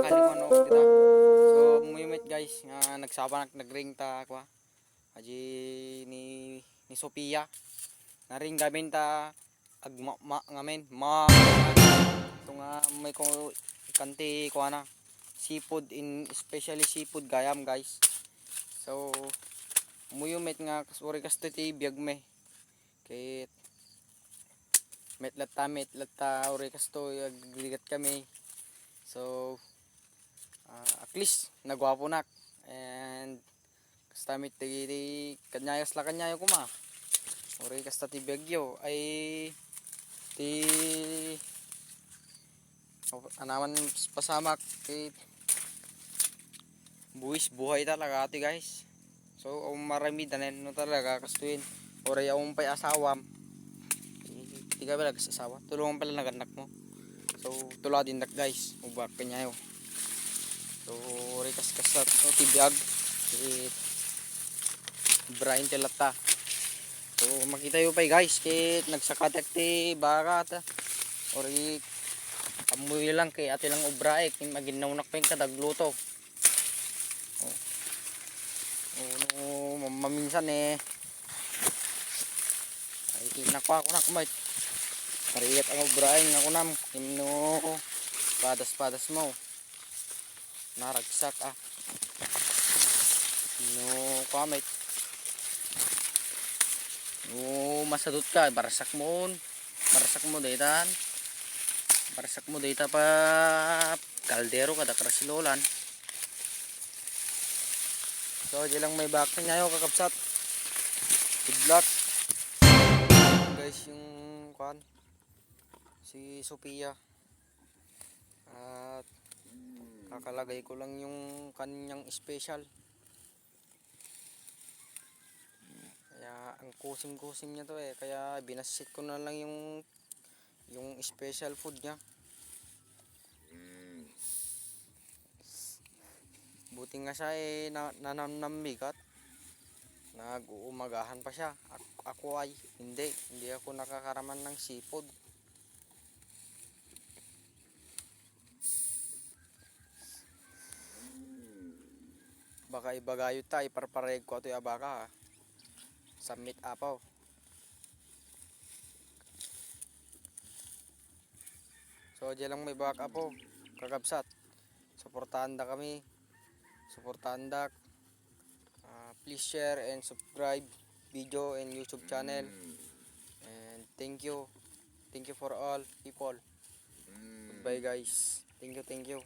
kali ko ano dita. So muyumit guys nga nagsabanak nagring ta kwa. Aji ni Sophia. Naring gamin ta agma ngamen ma. Ito nga may ko kanti ko na seafood in especially seafood gayam guys. So muyumit nga kasuri kasto ti biyag me. Kay metlat ta uri kasto agligat kami. So at least nagwapo nak and kastamit ti kanyayas la kanyayo kuma uri kasta ti bagyo ay ti anaman pasamak ti buwis buhay talaga ti guys. So marami danen no talaga kastuin uri yung pay asawam ti ka ba asawa tulungan pala naganak mo. So tula din dak guys ubak kanyayo. So rikas kasat no tibiyag it brain tilata. So makita yo pa guys kit nagsakatek ti baka ta ori amoy lang kay ati lang ubrae kin maginawnak pa yung kadagluto. Maminsan ay kinakwa ko na kumait mariit ang ubrae nga kunam kimno padas mo naragsak no kamay no masadot ka barasak mo dayta pa kaldero kada krasilolan. So di lang may back ngayon kakapsat good luck guys yung kan si Sophia at kakalagay ko lang yung kanyang special. Kaya ang kusim niya to kaya binasit ko na lang yung special food niya. Buti nga siya nanambigat nag-uumagahan pa siya. Ako ay hindi ako nakakaraman ng seafood. Baka ibagayo ta iparpareg ko ato abaka submit apaw. So diyan lang may baka po kakabsat suportahan da please share and subscribe video and YouTube channel and thank you for all people. Goodbye guys, thank you